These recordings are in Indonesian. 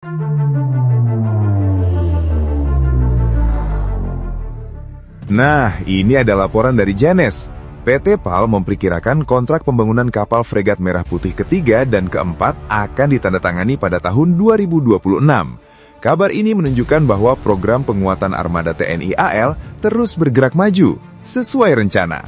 Nah, ini ada laporan dari Janes. PT PAL memperkirakan kontrak pembangunan kapal fregat Merah Putih ketiga dan keempat akan ditandatangani pada tahun 2026. Kabar ini menunjukkan bahwa program penguatan armada TNI AL terus bergerak maju, sesuai rencana.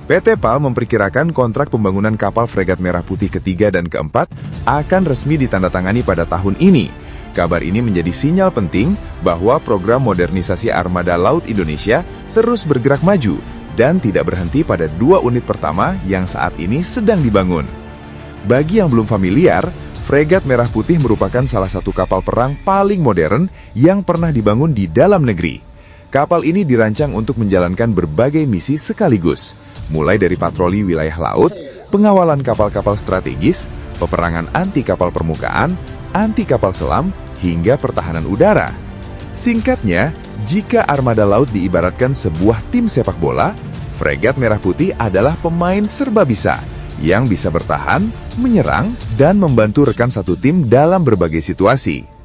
PT PAL memperkirakan kontrak pembangunan kapal fregat Merah Putih ketiga dan keempat akan resmi ditandatangani pada tahun ini. Kabar ini menjadi sinyal penting bahwa program modernisasi armada laut Indonesia terus bergerak maju dan tidak berhenti pada 2 unit pertama yang saat ini sedang dibangun. Bagi yang belum familiar, fregat Merah Putih merupakan salah satu kapal perang paling modern yang pernah dibangun di dalam negeri. Kapal ini dirancang untuk menjalankan berbagai misi sekaligus, mulai dari patroli wilayah laut, pengawalan kapal-kapal strategis, peperangan anti kapal permukaan, anti kapal selam, hingga pertahanan udara. Singkatnya, jika armada laut diibaratkan sebuah tim sepak bola, fregat Merah Putih adalah pemain serba bisa yang bisa bertahan, menyerang, dan membantu rekan satu tim dalam berbagai situasi.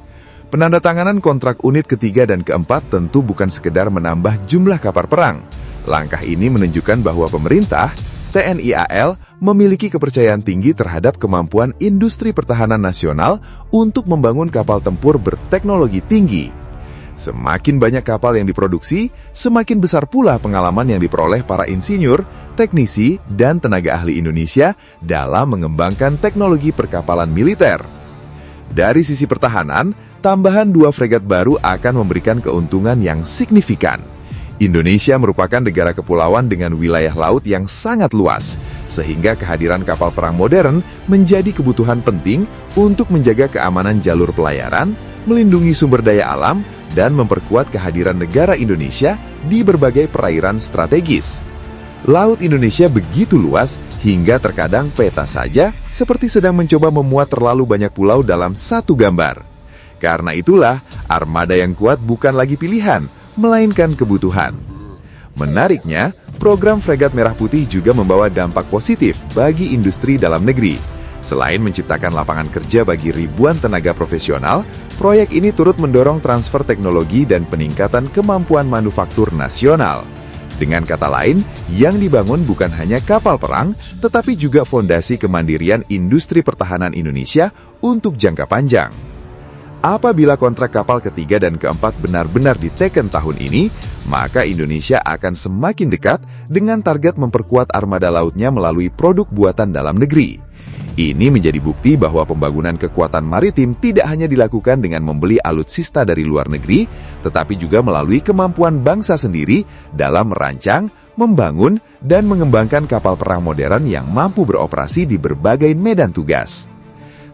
Penandatanganan kontrak unit ketiga dan keempat tentu bukan sekedar menambah jumlah kapal perang. Langkah ini menunjukkan bahwa pemerintah, TNI AL memiliki kepercayaan tinggi terhadap kemampuan industri pertahanan nasional untuk membangun kapal tempur berteknologi tinggi. Semakin banyak kapal yang diproduksi, semakin besar pula pengalaman yang diperoleh para insinyur, teknisi, dan tenaga ahli Indonesia dalam mengembangkan teknologi perkapalan militer. Dari sisi pertahanan, tambahan 2 fregat baru akan memberikan keuntungan yang signifikan. Indonesia merupakan negara kepulauan dengan wilayah laut yang sangat luas, sehingga kehadiran kapal perang modern menjadi kebutuhan penting untuk menjaga keamanan jalur pelayaran, melindungi sumber daya alam, dan memperkuat kehadiran negara Indonesia di berbagai perairan strategis. Laut Indonesia begitu luas hingga terkadang peta saja seperti sedang mencoba memuat terlalu banyak pulau dalam satu gambar. Karena itulah, armada yang kuat bukan lagi pilihan, melainkan kebutuhan. Menariknya, program fregat Merah Putih juga membawa dampak positif bagi industri dalam negeri. Selain menciptakan lapangan kerja bagi ribuan tenaga profesional, proyek ini turut mendorong transfer teknologi dan peningkatan kemampuan manufaktur nasional. Dengan kata lain, yang dibangun bukan hanya kapal perang, tetapi juga fondasi kemandirian industri pertahanan Indonesia untuk jangka panjang. Apabila kontrak kapal ketiga dan keempat benar-benar diteken tahun ini, maka Indonesia akan semakin dekat dengan target memperkuat armada lautnya melalui produk buatan dalam negeri. Ini menjadi bukti bahwa pembangunan kekuatan maritim tidak hanya dilakukan dengan membeli alutsista dari luar negeri, tetapi juga melalui kemampuan bangsa sendiri dalam merancang, membangun, dan mengembangkan kapal perang modern yang mampu beroperasi di berbagai medan tugas.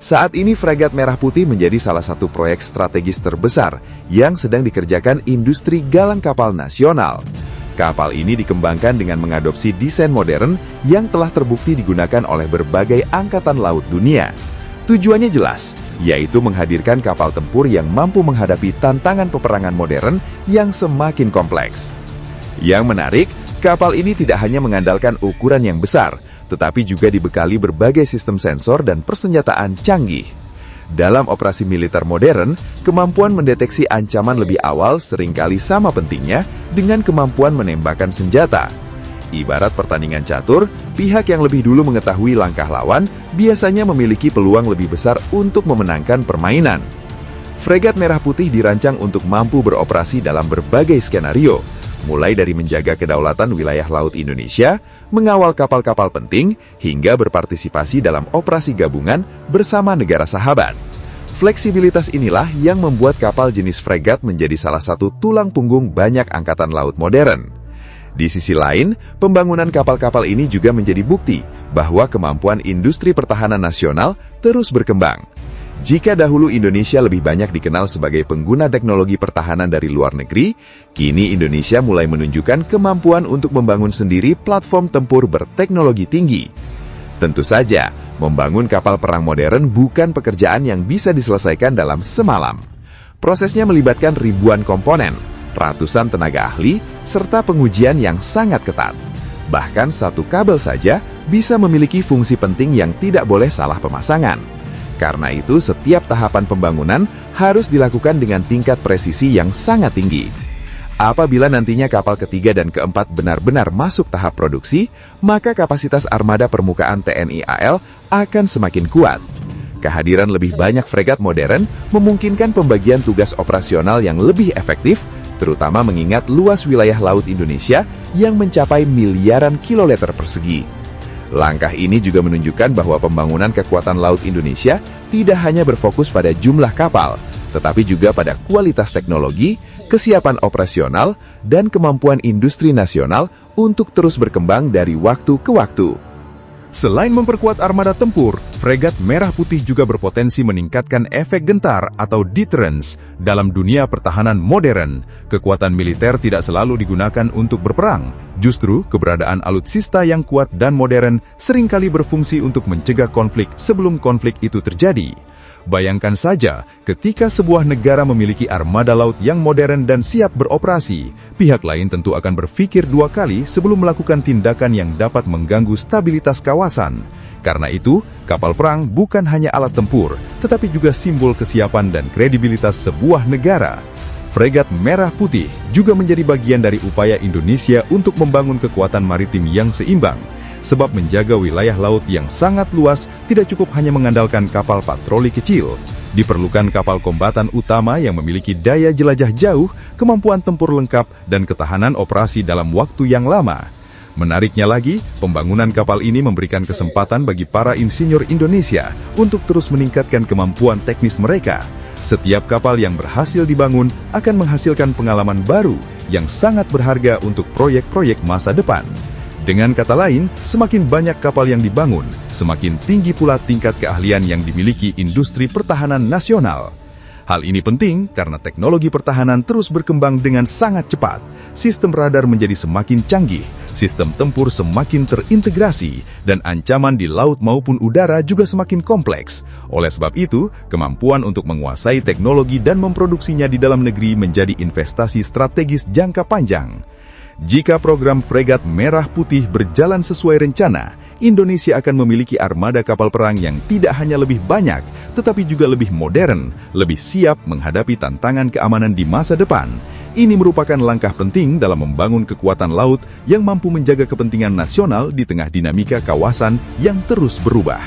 Saat ini fregat Merah Putih menjadi salah satu proyek strategis terbesar yang sedang dikerjakan industri galang kapal nasional. Kapal ini dikembangkan dengan mengadopsi desain modern yang telah terbukti digunakan oleh berbagai angkatan laut dunia. Tujuannya jelas, yaitu menghadirkan kapal tempur yang mampu menghadapi tantangan peperangan modern yang semakin kompleks. Yang menarik, kapal ini tidak hanya mengandalkan ukuran yang besar, tetapi juga dibekali berbagai sistem sensor dan persenjataan canggih. Dalam operasi militer modern, kemampuan mendeteksi ancaman lebih awal seringkali sama pentingnya dengan kemampuan menembakkan senjata. Ibarat pertandingan catur, pihak yang lebih dulu mengetahui langkah lawan biasanya memiliki peluang lebih besar untuk memenangkan permainan. Fregat Merah Putih dirancang untuk mampu beroperasi dalam berbagai skenario, mulai dari menjaga kedaulatan wilayah laut Indonesia, mengawal kapal-kapal penting, hingga berpartisipasi dalam operasi gabungan bersama negara sahabat. Fleksibilitas inilah yang membuat kapal jenis fregat menjadi salah satu tulang punggung banyak angkatan laut modern. Di sisi lain, pembangunan kapal-kapal ini juga menjadi bukti bahwa kemampuan industri pertahanan nasional terus berkembang. Jika dahulu Indonesia lebih banyak dikenal sebagai pengguna teknologi pertahanan dari luar negeri, kini Indonesia mulai menunjukkan kemampuan untuk membangun sendiri platform tempur berteknologi tinggi. Tentu saja, membangun kapal perang modern bukan pekerjaan yang bisa diselesaikan dalam semalam. Prosesnya melibatkan ribuan komponen, ratusan tenaga ahli, serta pengujian yang sangat ketat. Bahkan satu kabel saja bisa memiliki fungsi penting yang tidak boleh salah pemasangan. Karena itu, setiap tahapan pembangunan harus dilakukan dengan tingkat presisi yang sangat tinggi. Apabila nantinya kapal ketiga dan keempat benar-benar masuk tahap produksi, maka kapasitas armada permukaan TNI AL akan semakin kuat. Kehadiran lebih banyak fregat modern memungkinkan pembagian tugas operasional yang lebih efektif, terutama mengingat luas wilayah laut Indonesia yang mencapai miliaran kilometer persegi. Langkah ini juga menunjukkan bahwa pembangunan kekuatan laut Indonesia tidak hanya berfokus pada jumlah kapal, tetapi juga pada kualitas teknologi, kesiapan operasional, dan kemampuan industri nasional untuk terus berkembang dari waktu ke waktu. Selain memperkuat armada tempur, fregat Merah Putih juga berpotensi meningkatkan efek gentar atau deterrence dalam dunia pertahanan modern. Kekuatan militer tidak selalu digunakan untuk berperang. Justru, keberadaan alutsista yang kuat dan modern seringkali berfungsi untuk mencegah konflik sebelum konflik itu terjadi. Bayangkan saja, ketika sebuah negara memiliki armada laut yang modern dan siap beroperasi, pihak lain tentu akan berpikir dua kali sebelum melakukan tindakan yang dapat mengganggu stabilitas kawasan. Karena itu, kapal perang bukan hanya alat tempur, tetapi juga simbol kesiapan dan kredibilitas sebuah negara. Fregat Merah Putih juga menjadi bagian dari upaya Indonesia untuk membangun kekuatan maritim yang seimbang. Sebab menjaga wilayah laut yang sangat luas tidak cukup hanya mengandalkan kapal patroli kecil. Diperlukan kapal kombatan utama yang memiliki daya jelajah jauh, kemampuan tempur lengkap, dan ketahanan operasi dalam waktu yang lama. Menariknya lagi, pembangunan kapal ini memberikan kesempatan bagi para insinyur Indonesia untuk terus meningkatkan kemampuan teknis mereka. Setiap kapal yang berhasil dibangun akan menghasilkan pengalaman baru yang sangat berharga untuk proyek-proyek masa depan. Dengan kata lain, semakin banyak kapal yang dibangun, semakin tinggi pula tingkat keahlian yang dimiliki industri pertahanan nasional. Hal ini penting karena teknologi pertahanan terus berkembang dengan sangat cepat. Sistem radar menjadi semakin canggih, sistem tempur semakin terintegrasi, dan ancaman di laut maupun udara juga semakin kompleks. Oleh sebab itu, kemampuan untuk menguasai teknologi dan memproduksinya di dalam negeri menjadi investasi strategis jangka panjang. Jika program fregat Merah Putih berjalan sesuai rencana, Indonesia akan memiliki armada kapal perang yang tidak hanya lebih banyak, tetapi juga lebih modern, lebih siap menghadapi tantangan keamanan di masa depan. Ini merupakan langkah penting dalam membangun kekuatan laut yang mampu menjaga kepentingan nasional di tengah dinamika kawasan yang terus berubah.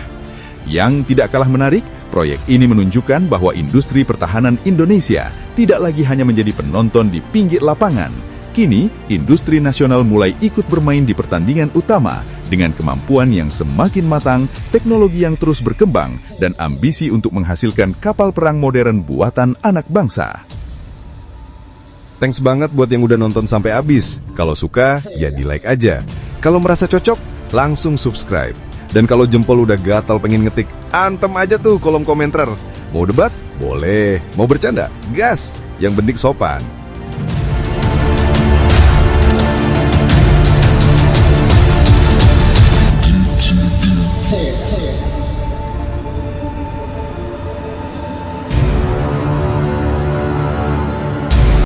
Yang tidak kalah menarik, proyek ini menunjukkan bahwa industri pertahanan Indonesia tidak lagi hanya menjadi penonton di pinggir lapangan. Kini, industri nasional mulai ikut bermain di pertandingan utama dengan kemampuan yang semakin matang, teknologi yang terus berkembang, dan ambisi untuk menghasilkan kapal perang modern buatan anak bangsa. Thanks banget buat yang udah nonton sampai habis. Kalau suka, ya di-like aja. Kalau merasa cocok, langsung subscribe. Dan kalau jempol udah gatal pengen ngetik, antem aja tuh kolom komentar. Mau debat? Boleh. Mau bercanda? Gas. Yang penting sopan.